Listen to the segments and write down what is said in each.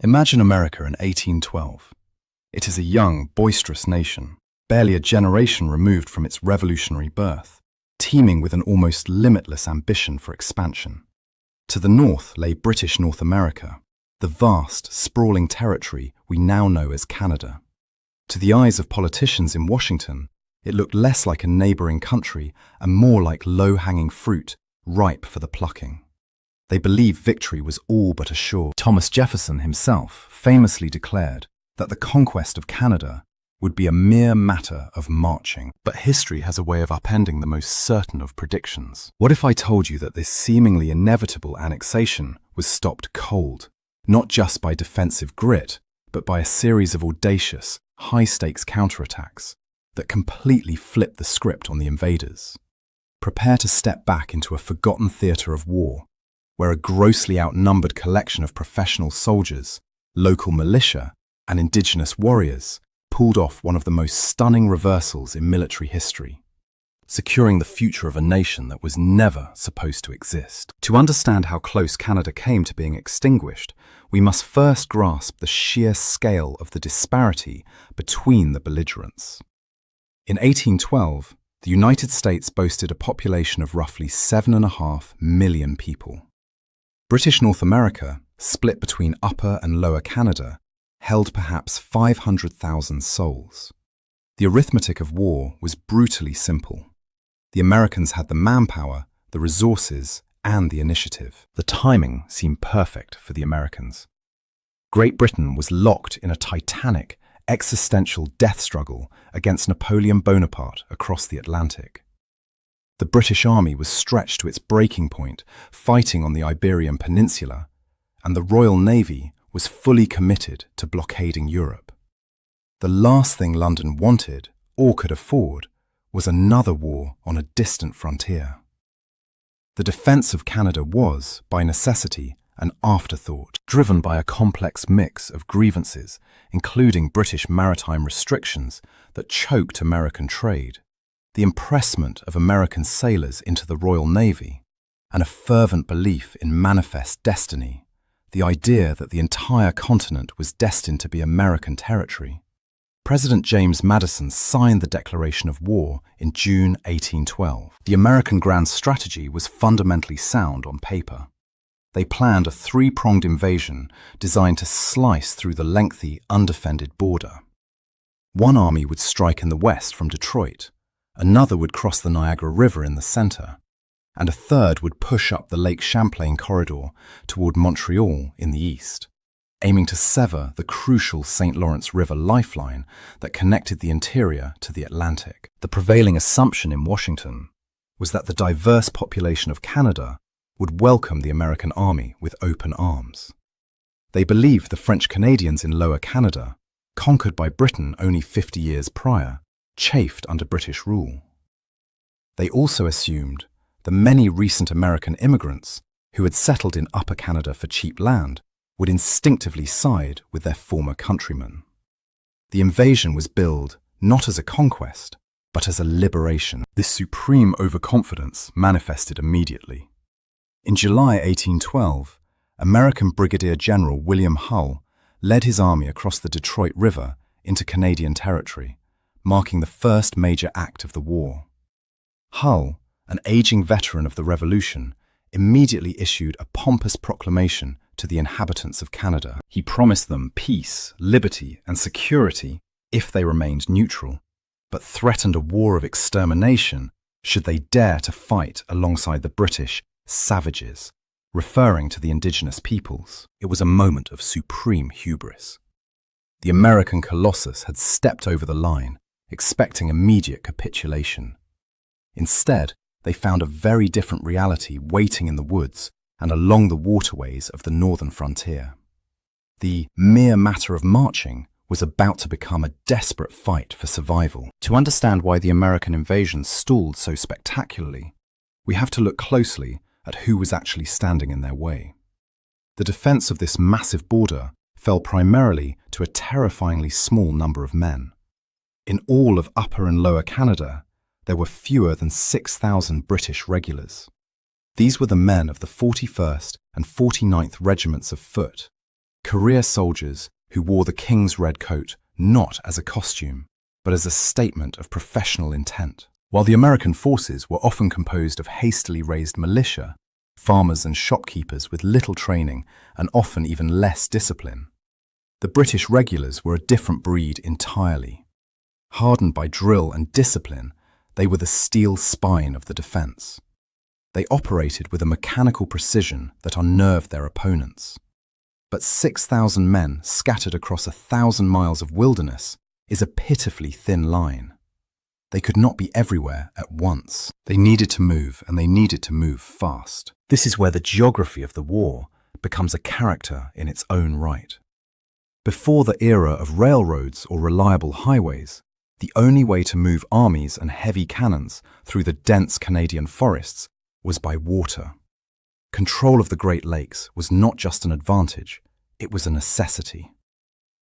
Imagine America in 1812. It is a young, boisterous nation, barely a generation removed from its revolutionary birth, teeming with an almost limitless ambition for expansion. To the north lay British North America, the vast, sprawling territory we now know as Canada. To the eyes of politicians in Washington, it looked less like a neighboring country and more like low-hanging fruit, ripe for the plucking. They believed victory was all but assured. Thomas Jefferson himself famously declared that the conquest of Canada would be a mere matter of marching. But history has a way of upending the most certain of predictions. What if I told you that this seemingly inevitable annexation was stopped cold, not just by defensive grit, but by a series of audacious, high-stakes counterattacks that completely flipped the script on the invaders? Prepare to step back into a forgotten theatre of war, where a grossly outnumbered collection of professional soldiers, local militia, and indigenous warriors pulled off one of the most stunning reversals in military history, securing the future of a nation that was never supposed to exist. To understand how close Canada came to being extinguished, we must first grasp the sheer scale of the disparity between the belligerents. In 1812, the United States boasted a population of roughly 7.5 million people. British North America, split between Upper and Lower Canada, held perhaps 500,000 souls. The arithmetic of war was brutally simple. The Americans had the manpower, the resources, and the initiative. The timing seemed perfect for the Americans. Great Britain was locked in a titanic, existential death struggle against Napoleon Bonaparte across the Atlantic. The British Army was stretched to its breaking point, fighting on the Iberian Peninsula, and the Royal Navy was fully committed to blockading Europe. The last thing London wanted, or could afford, was another war on a distant frontier. The defence of Canada was, by necessity, an afterthought, driven by a complex mix of grievances, including British maritime restrictions that choked American trade, the impressment of American sailors into the Royal Navy, and a fervent belief in manifest destiny, the idea that the entire continent was destined to be American territory. President James Madison signed the declaration of war in June 1812. The American grand strategy was fundamentally sound on paper. They planned a three-pronged invasion designed to slice through the lengthy, undefended border. One army would strike in the west from Detroit, another would cross the Niagara River in the center, and a third would push up the Lake Champlain corridor toward Montreal in the east, aiming to sever the crucial St. Lawrence River lifeline that connected the interior to the Atlantic. The prevailing assumption in Washington was that the diverse population of Canada would welcome the American army with open arms. They believed the French Canadians in Lower Canada, conquered by Britain only 50 years prior, chafed under British rule. They also assumed the many recent American immigrants who had settled in Upper Canada for cheap land would instinctively side with their former countrymen. The invasion was billed not as a conquest, but as a liberation. This supreme overconfidence manifested immediately. In July 1812, American Brigadier General William Hull led his army across the Detroit River into Canadian territory, marking the first major act of the war. Hull, an aging veteran of the Revolution, immediately issued a pompous proclamation to the inhabitants of Canada. He promised them peace, liberty, and security if they remained neutral, but threatened a war of extermination should they dare to fight alongside the British savages, referring to the indigenous peoples. It was a moment of supreme hubris. The American Colossus had stepped over the line, expecting immediate capitulation. Instead, they found a very different reality waiting in the woods and along the waterways of the northern frontier. The mere matter of marching was about to become a desperate fight for survival. To understand why the American invasion stalled so spectacularly, we have to look closely at who was actually standing in their way. The defense of this massive border fell primarily to a terrifyingly small number of men. In all of Upper and Lower Canada, there were fewer than 6,000 British regulars. These were the men of the 41st and 49th Regiments of Foot, Career soldiers who wore the king's red coat not as a costume, but as a statement of professional intent. While the American forces were often composed of hastily raised militia, farmers and shopkeepers with little training and often even less discipline, the British regulars were a different breed entirely. Hardened by drill and discipline, they were the steel spine of the defence. They operated with a mechanical precision that unnerved their opponents. But 6,000 men scattered across 1,000 miles of wilderness is a pitifully thin line. They could not be everywhere at once. They needed to move, and they needed to move fast. This is where the geography of the war becomes a character in its own right. Before the era of railroads or reliable highways, the only way to move armies and heavy cannons through the dense Canadian forests was by water. Control of the Great Lakes was not just an advantage, it was a necessity.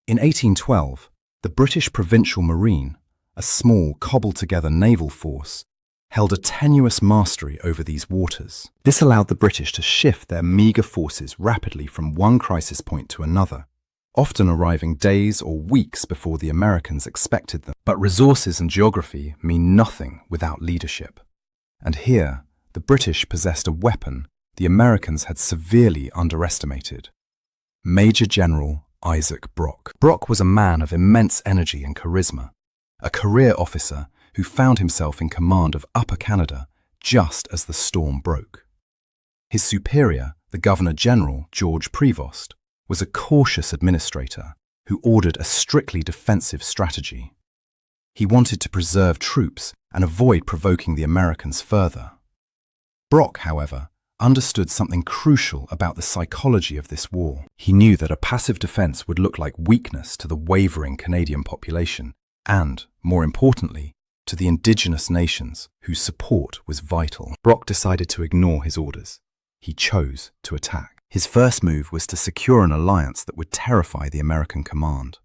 In 1812, the British Provincial Marine, a small, cobbled-together naval force, held a tenuous mastery over these waters. This allowed the British to shift their meagre forces rapidly from one crisis point to another, often arriving days or weeks before the Americans expected them. But resources and geography mean nothing without leadership. And here, the British possessed a weapon the Americans had severely underestimated: Major General Isaac Brock. Brock was a man of immense energy and charisma, a career officer who found himself in command of Upper Canada just as the storm broke. His superior, the Governor-General George Prevost, was a cautious administrator who ordered a strictly defensive strategy. He wanted to preserve troops and avoid provoking the Americans further. Brock, however, understood something crucial about the psychology of this war. He knew that a passive defense would look like weakness to the wavering Canadian population and, more importantly, to the indigenous nations whose support was vital. Brock decided to ignore his orders. He chose to attack. His first move was to secure an alliance that would terrify the American command.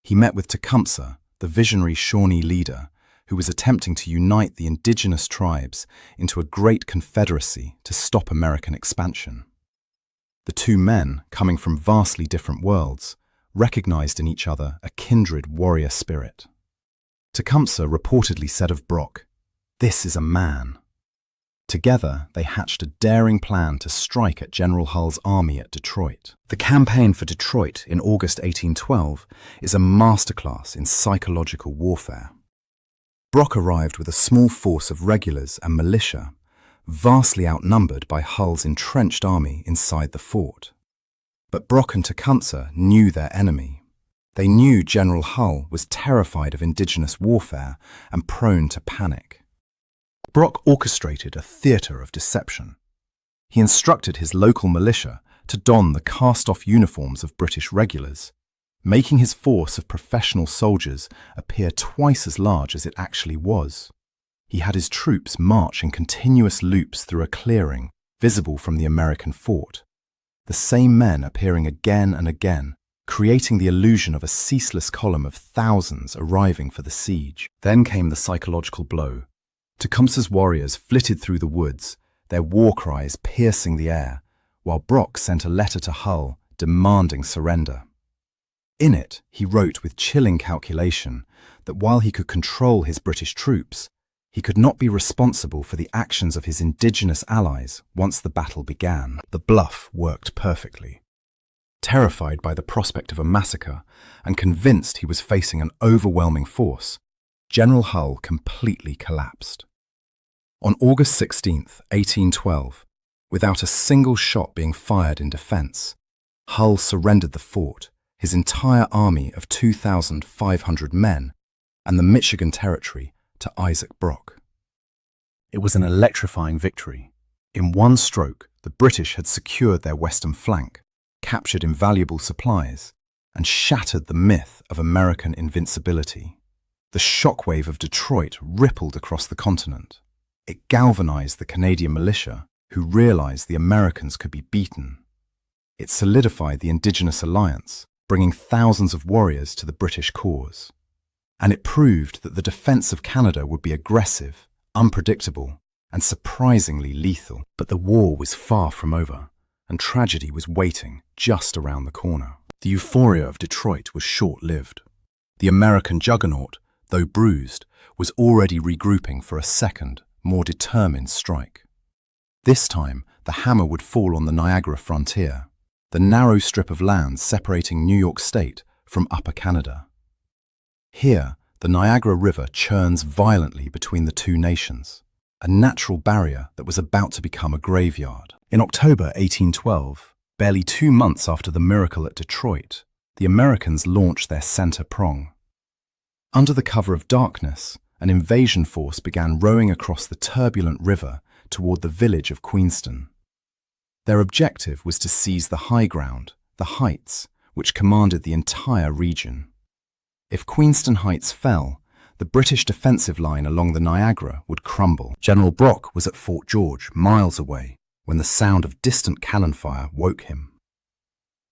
He met with Tecumseh, the visionary Shawnee leader, who was attempting to unite the indigenous tribes into a great confederacy to stop American expansion. The two men, coming from vastly different worlds, recognized in each other a kindred warrior spirit. Tecumseh reportedly said of Brock, "This is a man." Together, they hatched a daring plan to strike at General Hull's army at Detroit. The campaign for Detroit in August 1812 is a masterclass in psychological warfare. Brock arrived with a small force of regulars and militia, vastly outnumbered by Hull's entrenched army inside the fort. But Brock and Tecumseh knew their enemy. They knew General Hull was terrified of indigenous warfare and prone to panic. Brock orchestrated a theatre of deception. He instructed his local militia to don the cast-off uniforms of British regulars, making his force of professional soldiers appear twice as large as it actually was. He had his troops march in continuous loops through a clearing visible from the American fort, the same men appearing again and again, creating the illusion of a ceaseless column of thousands arriving for the siege. Then came the psychological blow. Tecumseh's warriors flitted through the woods, their war cries piercing the air, while Brock sent a letter to Hull demanding surrender. In it, he wrote with chilling calculation that while he could control his British troops, he could not be responsible for the actions of his indigenous allies once the battle began. The bluff worked perfectly. Terrified by the prospect of a massacre and convinced he was facing an overwhelming force, General Hull completely collapsed. On August 16, 1812, without a single shot being fired in defense, Hull surrendered the fort, his entire army of 2,500 men, and the Michigan Territory to Isaac Brock. It was an electrifying victory. In one stroke, the British had secured their western flank, captured invaluable supplies, and shattered the myth of American invincibility. The shockwave of Detroit rippled across the continent. It galvanized the Canadian militia, who realized the Americans could be beaten. It solidified the Indigenous alliance, bringing thousands of warriors to the British cause. And it proved that the defense of Canada would be aggressive, unpredictable, and surprisingly lethal. But the war was far from over, and tragedy was waiting just around the corner. The euphoria of Detroit was short-lived. The American juggernaut, though bruised, was already regrouping for a second, more determined strike. This time, the hammer would fall on the Niagara frontier, the narrow strip of land separating New York State from Upper Canada. Here, the Niagara River churns violently between the two nations, a natural barrier that was about to become a graveyard. In October 1812, barely 2 months after the miracle at Detroit, the Americans launched their center prong. Under the cover of darkness, an invasion force began rowing across the turbulent river toward the village of Queenston. Their objective was to seize the high ground, the heights, which commanded the entire region. If Queenston Heights fell, the British defensive line along the Niagara would crumble. General Brock was at Fort George, miles away, when the sound of distant cannon fire woke him.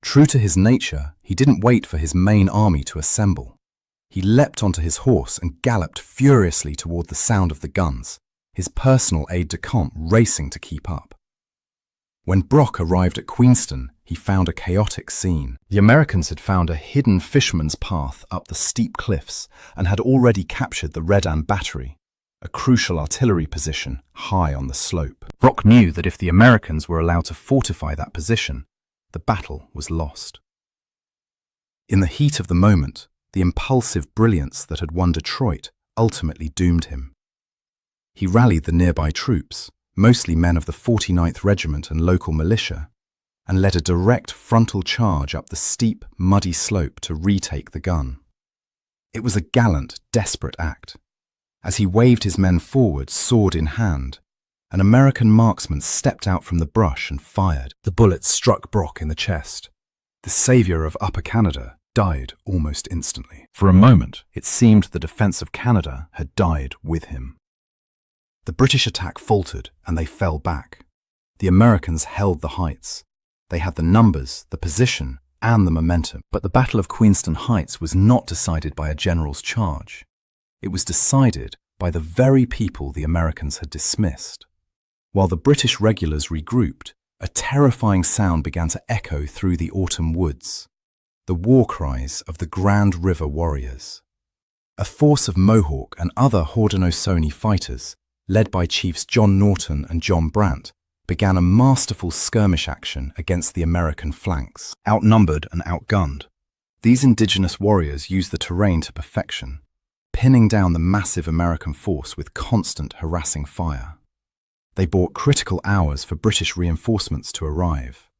True to his nature, he didn't wait for his main army to assemble. He leapt onto his horse and galloped furiously toward the sound of the guns, his personal aide-de-camp racing to keep up. When Brock arrived at Queenston, he found a chaotic scene. The Americans had found a hidden fisherman's path up the steep cliffs and had already captured the Redan Battery, a crucial artillery position high on the slope. Brock knew that if the Americans were allowed to fortify that position, the battle was lost. In the heat of the moment, the impulsive brilliance that had won Detroit ultimately doomed him. He rallied the nearby troops, mostly men of the 49th Regiment and local militia, and led a direct frontal charge up the steep, muddy slope to retake the gun. It was a gallant, desperate act. As he waved his men forward, sword in hand, an American marksman stepped out from the brush and fired. The bullet struck Brock in the chest. The savior of Upper Canada died almost instantly. For a moment, it seemed the defense of Canada had died with him. The British attack faltered and they fell back. The Americans held the heights. They had the numbers, the position, and the momentum. But the Battle of Queenston Heights was not decided by a general's charge. It was decided by the very people the Americans had dismissed. While the British regulars regrouped, a terrifying sound began to echo through the autumn woods. The war cries of the Grand River Warriors. A force of Mohawk and other Haudenosaunee fighters, led by Chiefs John Norton and John Brant, began a masterful skirmish action against the American flanks. Outnumbered and outgunned, these indigenous warriors used the terrain to perfection, pinning down the massive American force with constant harassing fire. They bought critical hours for British reinforcements to arrive.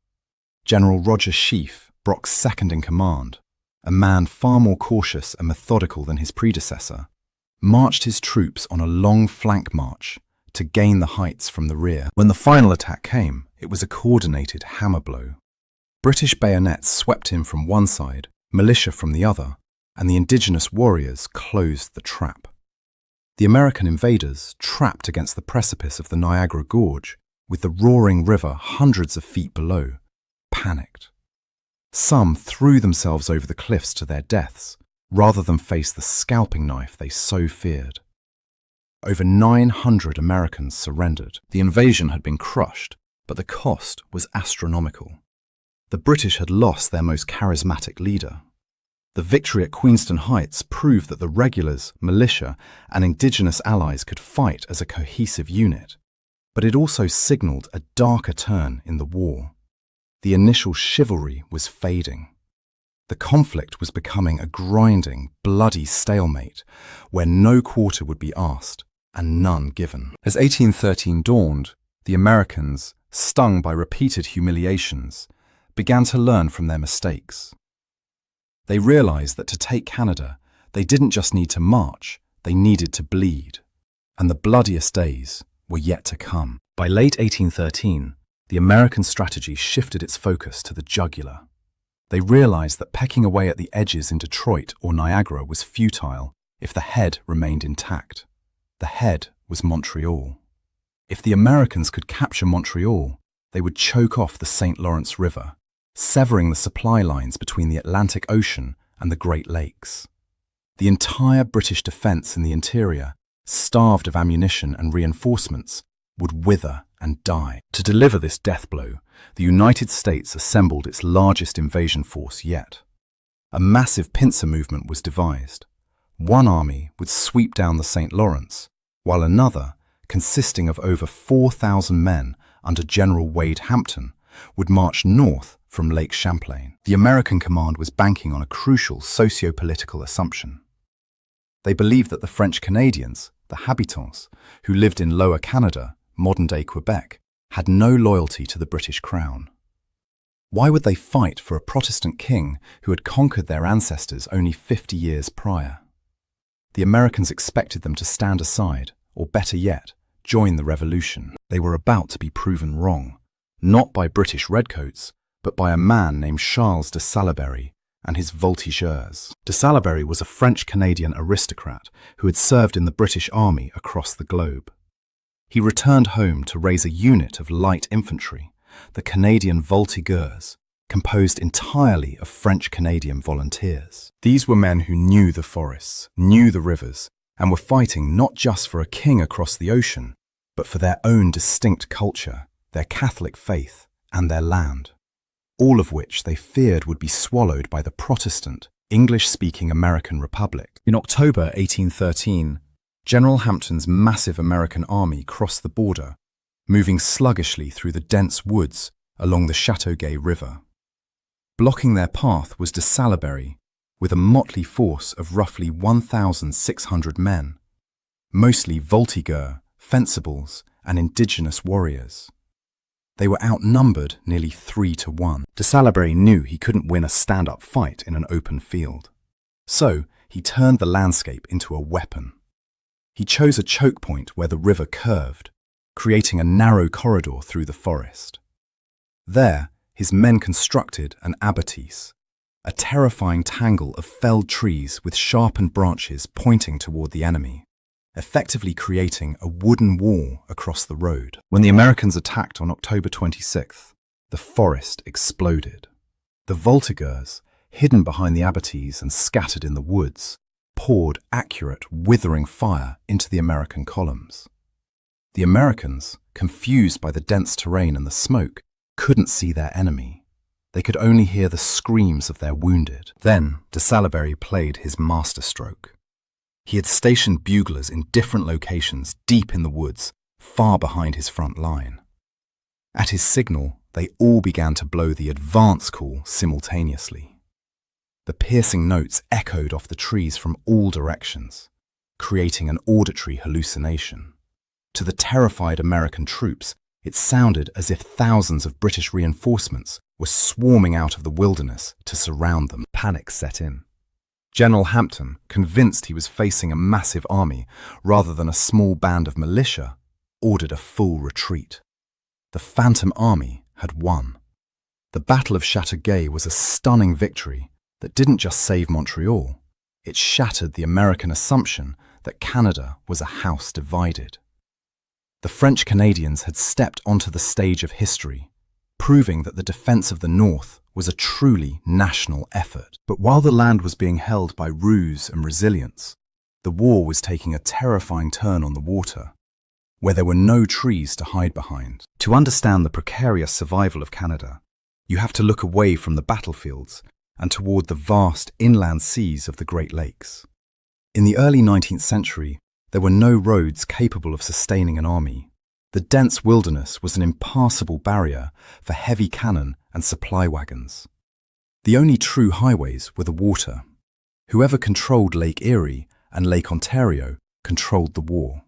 General Roger Sheaffe, Brock's second-in-command, a man far more cautious and methodical than his predecessor, marched his troops on a long flank march to gain the heights from the rear. When the final attack came, it was a coordinated hammer blow. British bayonets swept in from one side, militia from the other, and the indigenous warriors closed the trap. The American invaders, trapped against the precipice of the Niagara Gorge, with the roaring river hundreds of feet below, panicked. Some threw themselves over the cliffs to their deaths, rather than face the scalping knife they so feared. Over 900 Americans surrendered. The invasion had been crushed, but the cost was astronomical. The British had lost their most charismatic leader. The victory at Queenston Heights proved that the regulars, militia, and indigenous allies could fight as a cohesive unit, but it also signaled a darker turn in the war. The initial chivalry was fading. The conflict was becoming a grinding, bloody stalemate where no quarter would be asked and none given. As 1813 dawned, the Americans, stung by repeated humiliations, began to learn from their mistakes. They realized that to take Canada, they didn't just need to march, they needed to bleed. And the bloodiest days were yet to come. By late 1813, the American strategy shifted its focus to the jugular. They realized that pecking away at the edges in Detroit or Niagara was futile if the head remained intact. The head was Montreal. If the Americans could capture Montreal, they would choke off the St. Lawrence River, severing the supply lines between the Atlantic Ocean and the Great Lakes. The entire British defense in the interior, starved of ammunition and reinforcements, would wither and die. To deliver this death blow, the United States assembled its largest invasion force yet. A massive pincer movement was devised. One army would sweep down the St. Lawrence, while another, consisting of over 4,000 men under General Wade Hampton, would march north from Lake Champlain. The American command was banking on a crucial socio-political assumption. They believed that the French Canadians, the habitants, who lived in Lower Canada, modern-day Quebec, had no loyalty to the British Crown. Why would they fight for a Protestant king who had conquered their ancestors only 50 years prior? The Americans expected them to stand aside, or better yet, join the revolution. They were about to be proven wrong, not by British redcoats, but by a man named Charles de Salaberry and his voltigeurs. De Salaberry was a French-Canadian aristocrat who had served in the British Army across the globe. He returned home to raise a unit of light infantry, the Canadian voltigeurs, composed entirely of French-Canadian volunteers. These were men who knew the forests, knew the rivers, and were fighting not just for a king across the ocean, but for their own distinct culture, their Catholic faith, and their land, all of which they feared would be swallowed by the Protestant, English-speaking American Republic. In October 1813, General Hampton's massive American army crossed the border, moving sluggishly through the dense woods along the Chateauguay River. Blocking their path was de Salaberry, with a motley force of roughly 1,600 men, mostly voltigeurs, fencibles, and indigenous warriors. They were outnumbered nearly 3-1. De Salaberry knew he couldn't win a stand-up fight in an open field. So he turned the landscape into a weapon. He chose a choke point where the river curved, creating a narrow corridor through the forest. There, his men constructed an abattis, a terrifying tangle of felled trees with sharpened branches pointing toward the enemy, effectively creating a wooden wall across the road. When the Americans attacked on October 26th, the forest exploded. The voltigeurs, hidden behind the abattis and scattered in the woods, poured accurate, withering fire into the American columns. The Americans, confused by the dense terrain and the smoke, couldn't see their enemy. They could only hear the screams of their wounded. Then de Salaberry played his masterstroke. He had stationed buglers in different locations deep in the woods, far behind his front line. At his signal, they all began to blow the advance call simultaneously. The piercing notes echoed off the trees from all directions, creating an auditory hallucination. To the terrified American troops, it sounded as if thousands of British reinforcements were swarming out of the wilderness to surround them. Panic set in. General Hampton, convinced he was facing a massive army rather than a small band of militia, ordered a full retreat. The Phantom Army had won. The Battle of Chateauguay was a stunning victory that didn't just save Montreal, it shattered the American assumption that Canada was a house divided. The French Canadians had stepped onto the stage of history, proving that the defense of the North was a truly national effort. But while the land was being held by ruse and resilience, the war was taking a terrifying turn on the water, where there were no trees to hide behind. To understand the precarious survival of Canada, you have to look away from the battlefields and toward the vast inland seas of the Great Lakes. In the early 19th century, there were no roads capable of sustaining an army. The dense wilderness was an impassable barrier for heavy cannon and supply wagons. The only true highways were the water. Whoever controlled Lake Erie and Lake Ontario controlled the war.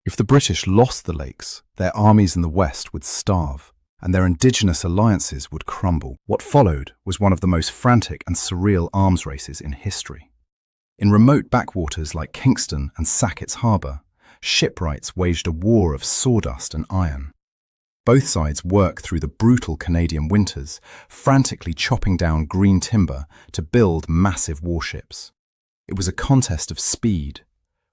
If the British lost the lakes, their armies in the West would starve, and their indigenous alliances would crumble. What followed was one of the most frantic and surreal arms races in history. In remote backwaters like Kingston and Sackett's Harbour, shipwrights waged a war of sawdust and iron. Both sides worked through the brutal Canadian winters, frantically chopping down green timber to build massive warships. It was a contest of speed.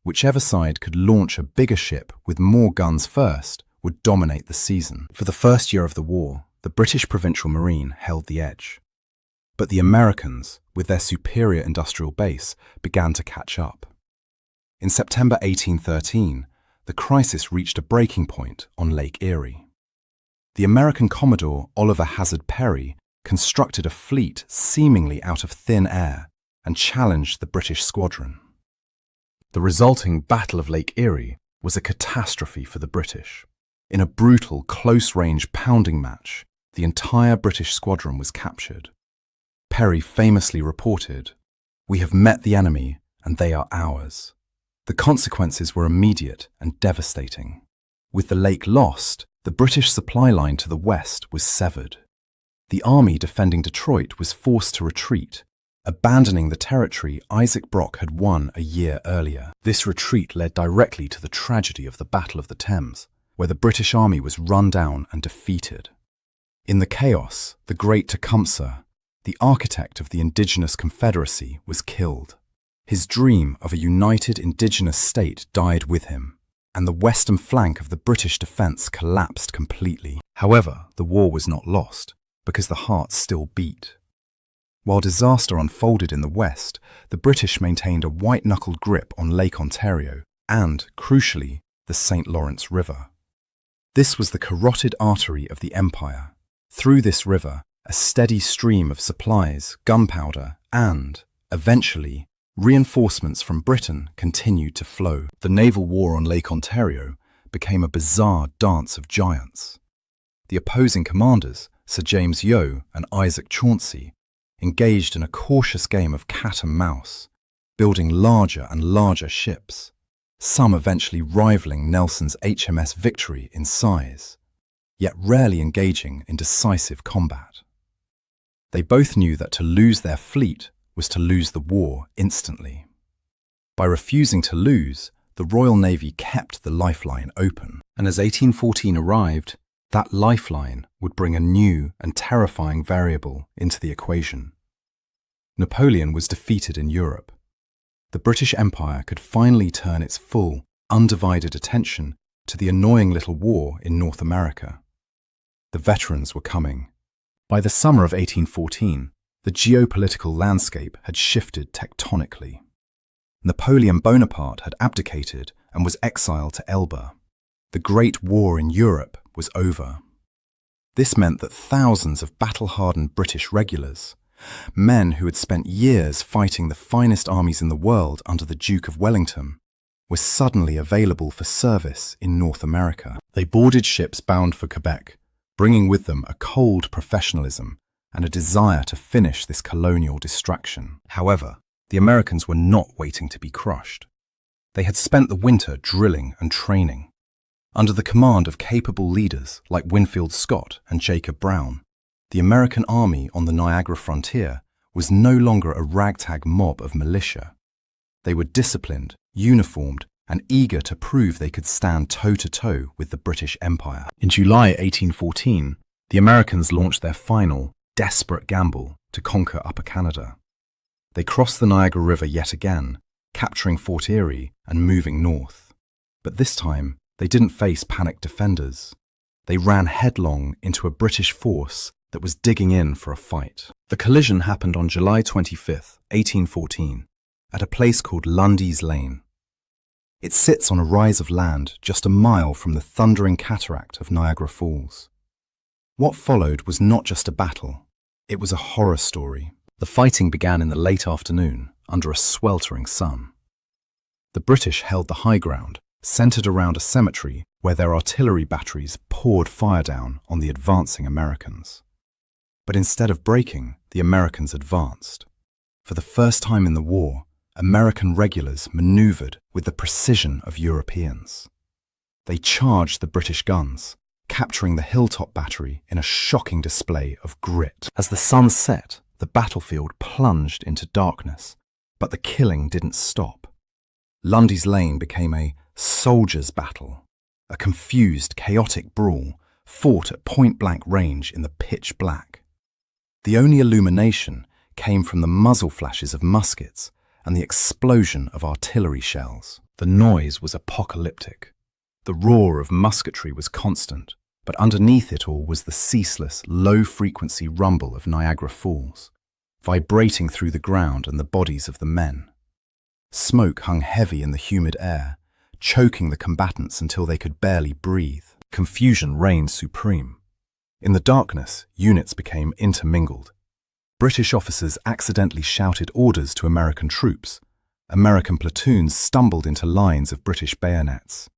Whichever side could launch a bigger ship with more guns first would dominate the season. For the first year of the war, the British Provincial Marine held the edge. But the Americans, with their superior industrial base, began to catch up. In September 1813, the crisis reached a breaking point on Lake Erie. The American Commodore Oliver Hazard Perry constructed a fleet seemingly out of thin air and challenged the British squadron. The resulting Battle of Lake Erie was a catastrophe for the British. In a brutal, close-range pounding match, the entire British squadron was captured. Perry famously reported, "We have met the enemy, and they are ours." The consequences were immediate and devastating. With the lake lost, the British supply line to the west was severed. The army defending Detroit was forced to retreat, abandoning the territory Isaac Brock had won a year earlier. This retreat led directly to the tragedy of the Battle of the Thames, where the British army was run down and defeated. In the chaos, the great Tecumseh, the architect of the indigenous confederacy, was killed. His dream of a united indigenous state died with him, and the western flank of the British defence collapsed completely. However, the war was not lost, because the heart still beat. While disaster unfolded in the west, the British maintained a white-knuckled grip on Lake Ontario and, crucially, the St. Lawrence River. This was the carotid artery of the empire. Through this river, a steady stream of supplies, gunpowder, and, eventually, reinforcements from Britain continued to flow. The naval war on Lake Ontario became a bizarre dance of giants. The opposing commanders, Sir James Yeo and Isaac Chauncey, engaged in a cautious game of cat and mouse, building larger and larger ships, some eventually rivaling Nelson's HMS Victory in size, yet rarely engaging in decisive combat. They both knew that to lose their fleet was to lose the war instantly. By refusing to lose, the Royal Navy kept the lifeline open, and as 1814 arrived, that lifeline would bring a new and terrifying variable into the equation. Napoleon was defeated in Europe. The British Empire could finally turn its full, undivided attention to the annoying little war in North America. The veterans were coming. By the summer of 1814, the geopolitical landscape had shifted tectonically. Napoleon Bonaparte had abdicated and was exiled to Elba. The Great War in Europe was over. This meant that thousands of battle-hardened British regulars, men who had spent years fighting the finest armies in the world under the Duke of Wellington, were suddenly available for service in North America. They boarded ships bound for Quebec, bringing with them a cold professionalism and a desire to finish this colonial distraction. However, the Americans were not waiting to be crushed. They had spent the winter drilling and training. Under the command of capable leaders like Winfield Scott and Jacob Brown, the American army on the Niagara frontier was no longer a ragtag mob of militia. They were disciplined, uniformed, and eager to prove they could stand toe-to-toe with the British Empire. In July 1814, the Americans launched their final, desperate gamble to conquer Upper Canada. They crossed the Niagara River yet again, capturing Fort Erie and moving north. But this time, they didn't face panicked defenders. They ran headlong into a British force that was digging in for a fight. The collision happened on July 25, 1814, at a place called Lundy's Lane. It sits on a rise of land just a mile from the thundering cataract of Niagara Falls. What followed was not just a battle, it was a horror story. The fighting began in the late afternoon, under a sweltering sun. The British held the high ground, centered around a cemetery where their artillery batteries poured fire down on the advancing Americans. But instead of breaking, the Americans advanced. For the first time in the war, American regulars maneuvered with the precision of Europeans. They charged the British guns, capturing the Hilltop Battery in a shocking display of grit. As the sun set, the battlefield plunged into darkness, but the killing didn't stop. Lundy's Lane became a soldier's battle, a confused, chaotic brawl fought at point-blank range in the pitch black. The only illumination came from the muzzle flashes of muskets and the explosion of artillery shells. The noise was apocalyptic. The roar of musketry was constant, but underneath it all was the ceaseless, low-frequency rumble of Niagara Falls, vibrating through the ground and the bodies of the men. Smoke hung heavy in the humid air, choking the combatants until they could barely breathe. Confusion reigned supreme. In the darkness, units became intermingled. British officers accidentally shouted orders to American troops. American platoons stumbled into lines of British bayonets.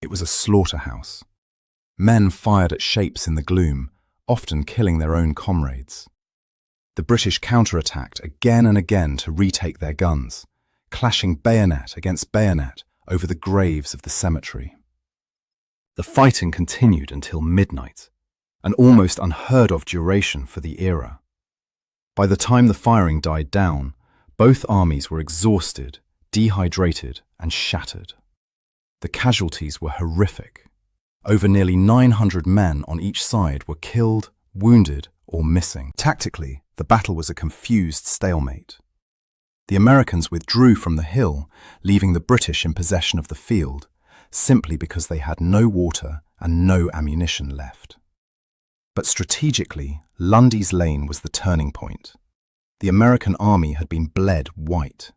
It was a slaughterhouse. Men fired at shapes in the gloom, often killing their own comrades. The British counterattacked again and again to retake their guns, clashing bayonet against bayonet over the graves of the cemetery. The fighting continued until midnight, an almost unheard-of duration for the era. By the time the firing died down, both armies were exhausted, dehydrated, and shattered. The casualties were horrific. Over nearly 900 men on each side were killed, wounded, or missing. Tactically, the battle was a confused stalemate. The Americans withdrew from the hill, leaving the British in possession of the field, simply because they had no water and no ammunition left. But strategically, Lundy's Lane was the turning point. The American army had been bled white.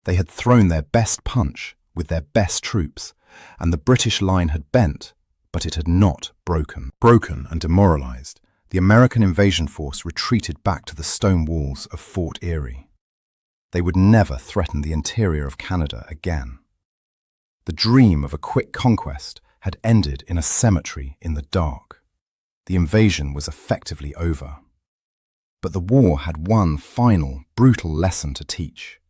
They had thrown their best punch with their best troops, and the British line had bent, but it had not broken. Broken and demoralized, the American invasion force retreated back to the stone walls of Fort Erie. They would never threaten the interior of Canada again. The dream of a quick conquest had ended in a cemetery in the dark. The invasion was effectively over. But the war had one final, brutal lesson to teach.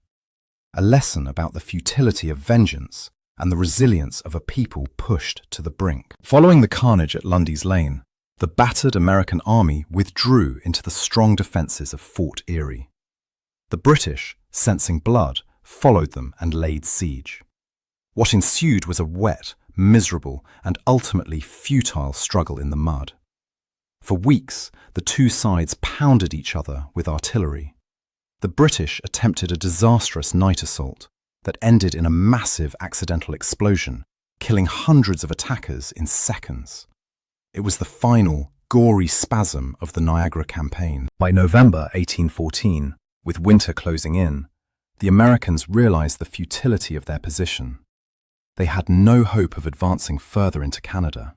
A lesson about the futility of vengeance and the resilience of a people pushed to the brink. Following the carnage at Lundy's Lane, the battered American army withdrew into the strong defences of Fort Erie. The British, sensing blood, followed them and laid siege. What ensued was a wet, miserable, and ultimately futile struggle in the mud. For weeks, the two sides pounded each other with artillery. The British attempted a disastrous night assault that ended in a massive accidental explosion, killing hundreds of attackers in seconds. It was the final, gory spasm of the Niagara Campaign. By November 1814, with winter closing in, the Americans realized the futility of their position. They had no hope of advancing further into Canada.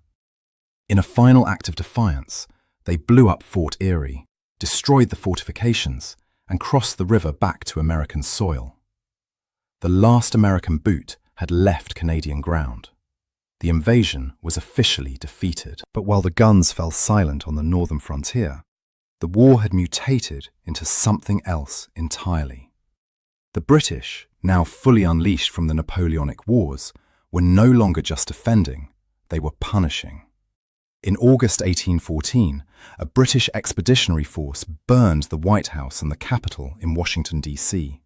In a final act of defiance, they blew up Fort Erie, destroyed the fortifications, and crossed the river back to American soil. The last American boot had left Canadian ground. The invasion was officially defeated. But while the guns fell silent on the northern frontier, the war had mutated into something else entirely. The British, now fully unleashed from the Napoleonic Wars, were no longer just defending, they were punishing. In August 1814, a British expeditionary force burned the White House and the Capitol in Washington, D.C.,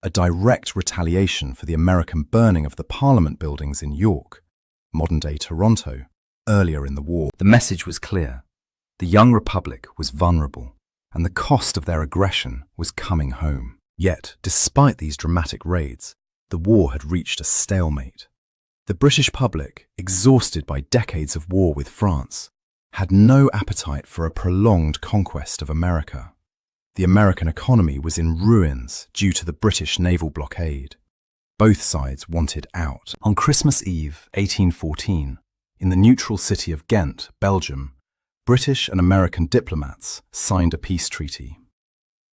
a direct retaliation for the American burning of the Parliament buildings in York, modern-day Toronto, earlier in the war. The message was clear. The young republic was vulnerable, and the cost of their aggression was coming home. Yet, despite these dramatic raids, the war had reached a stalemate. The British public, exhausted by decades of war with France, had no appetite for a prolonged conquest of America. The American economy was in ruins due to the British naval blockade. Both sides wanted out. On Christmas Eve, 1814, in the neutral city of Ghent, Belgium, British and American diplomats signed a peace treaty.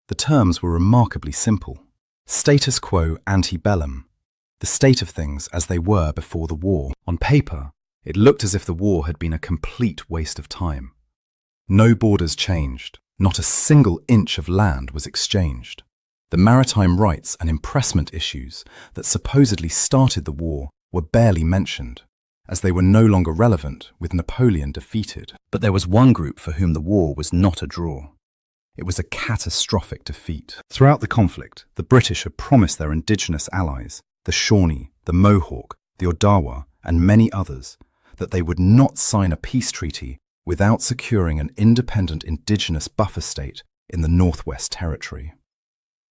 The terms were remarkably simple. Status quo ante bellum, the state of things as they were before the war. On paper, it looked as if the war had been a complete waste of time. No borders changed, not a single inch of land was exchanged. The maritime rights and impressment issues that supposedly started the war were barely mentioned, as they were no longer relevant with Napoleon defeated. But there was one group for whom the war was not a draw. It was a catastrophic defeat. Throughout the conflict, the British had promised their indigenous allies, the Shawnee, the Mohawk, the Odawa, and many others, that they would not sign a peace treaty without securing an independent indigenous buffer state in the Northwest Territory.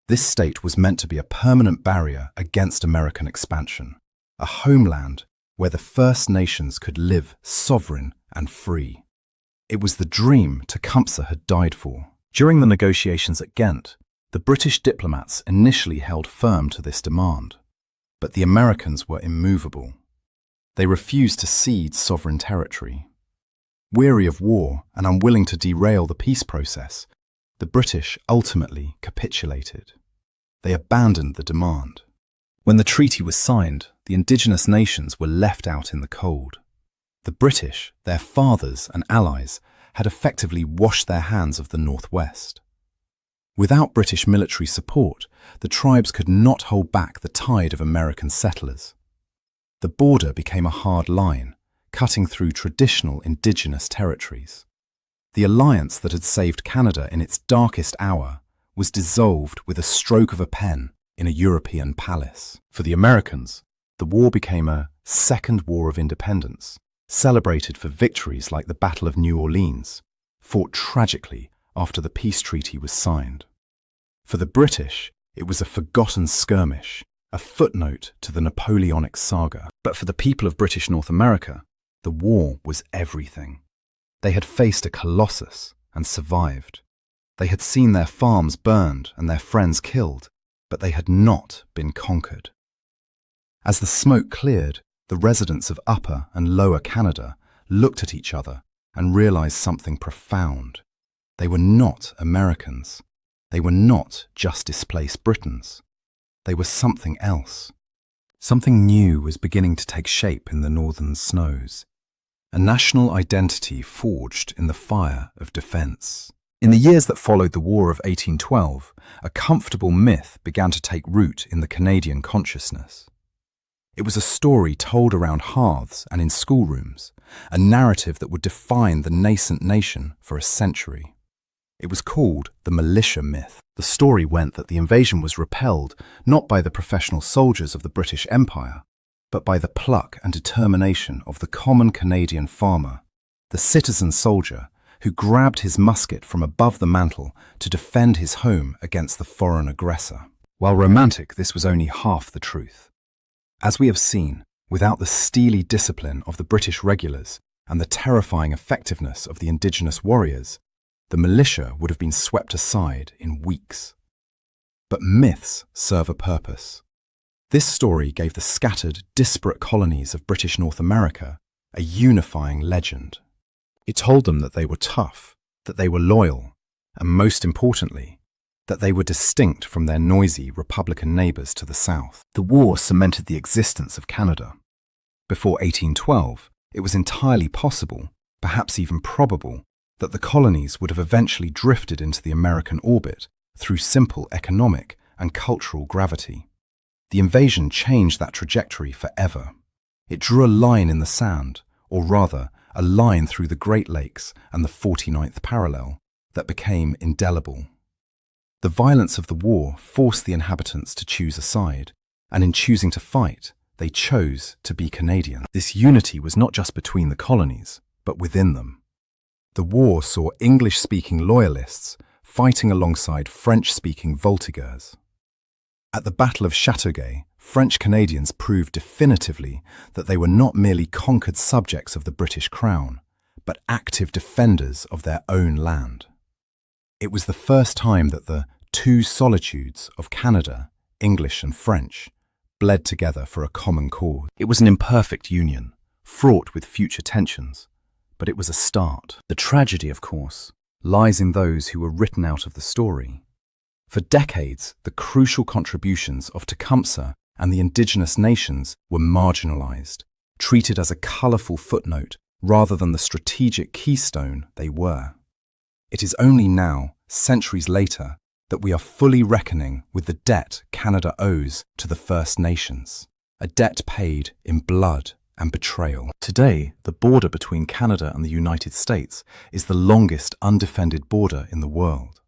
This state was meant to be a permanent barrier against American expansion, a homeland where the First Nations could live sovereign and free. It was the dream Tecumseh had died for. During the negotiations at Ghent, the British diplomats initially held firm to this demand. But the Americans were immovable. They refused to cede sovereign territory. Weary of war and unwilling to derail the peace process, the British ultimately capitulated. They abandoned the demand. When the treaty was signed, the indigenous nations were left out in the cold. The British, their fathers and allies, had effectively washed their hands of the Northwest. Without British military support, the tribes could not hold back the tide of American settlers. The border became a hard line, cutting through traditional indigenous territories. The alliance that had saved Canada in its darkest hour was dissolved with a stroke of a pen in a European palace. For the Americans, the war became a second war of independence, celebrated for victories like the Battle of New Orleans, fought tragically after the peace treaty was signed. For the British, it was a forgotten skirmish, a footnote to the Napoleonic saga. But for the people of British North America, the war was everything. They had faced a colossus and survived. They had seen their farms burned and their friends killed, but they had not been conquered. As the smoke cleared, the residents of Upper and Lower Canada looked at each other and realized something profound. They were not Americans. They were not just displaced Britons. They were something else. Something new was beginning to take shape in the northern snows. A national identity forged in the fire of defense. In the years that followed the War of 1812, a comfortable myth began to take root in the Canadian consciousness. It was a story told around hearths and in schoolrooms, a narrative that would define the nascent nation for a century. It was called the militia myth. The story went that the invasion was repelled not by the professional soldiers of the British Empire, but by the pluck and determination of the common Canadian farmer, the citizen soldier who grabbed his musket from above the mantle to defend his home against the foreign aggressor. While romantic, this was only half the truth. As we have seen, without the steely discipline of the British regulars and the terrifying effectiveness of the indigenous warriors, the militia would have been swept aside in weeks. But myths serve a purpose. This story gave the scattered, disparate colonies of British North America a unifying legend. It told them that they were tough, that they were loyal, and most importantly, that they were distinct from their noisy Republican neighbours to the south. The war cemented the existence of Canada. Before 1812, it was entirely possible, perhaps even probable, that the colonies would have eventually drifted into the American orbit through simple economic and cultural gravity. The invasion changed that trajectory forever. It drew a line in the sand, or rather, a line through the Great Lakes and the 49th parallel that became indelible. The violence of the war forced the inhabitants to choose a side, and in choosing to fight, they chose to be Canadian. This unity was not just between the colonies, but within them. The war saw English-speaking loyalists fighting alongside French-speaking voltigeurs. At the Battle of Châteauguay, French Canadians proved definitively that they were not merely conquered subjects of the British Crown, but active defenders of their own land. It was the first time that the two solitudes of Canada, English and French, bled together for a common cause. It was an imperfect union, fraught with future tensions, but it was a start. The tragedy, of course, lies in those who were written out of the story. For decades, the crucial contributions of Tecumseh and the indigenous nations were marginalized, treated as a colorful footnote rather than the strategic keystone they were. It is only now, centuries later, that we are fully reckoning with the debt Canada owes to the First Nations, a debt paid in blood and betrayal. Today, the border between Canada and the United States is the longest undefended border in the world.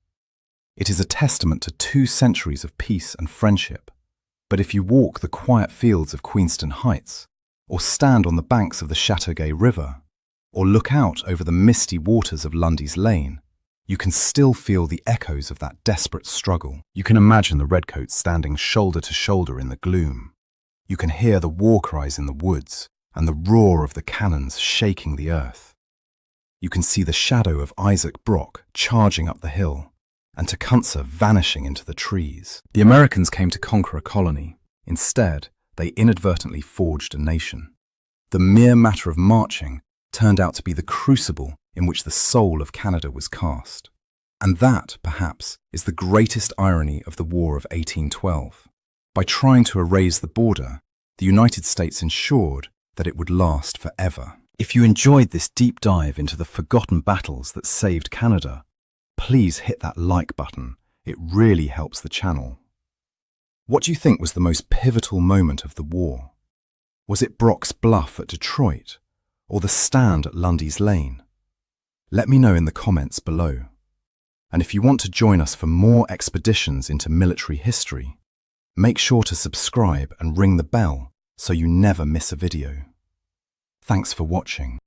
It is a testament to 2 centuries of peace and friendship. But if you walk the quiet fields of Queenston Heights, or stand on the banks of the Châteauguay River, or look out over the misty waters of Lundy's Lane, you can still feel the echoes of that desperate struggle. You can imagine the redcoats standing shoulder to shoulder in the gloom. You can hear the war cries in the woods and the roar of the cannons shaking the earth. You can see the shadow of Isaac Brock charging up the hill, and Tecumseh vanishing into the trees. The Americans came to conquer a colony. Instead, they inadvertently forged a nation. The mere matter of marching turned out to be the crucible in which the soul of Canada was cast. And that, perhaps, is the greatest irony of the War of 1812. By trying to erase the border, the United States ensured that it would last forever. If you enjoyed this deep dive into the forgotten battles that saved Canada, please hit that like button. It really helps the channel. What do you think was the most pivotal moment of the war? Was it Brock's bluff at Detroit, or the stand at Lundy's Lane? Let me know in the comments below. And if you want to join us for more expeditions into military history, make sure to subscribe and ring the bell so you never miss a video. Thanks for watching.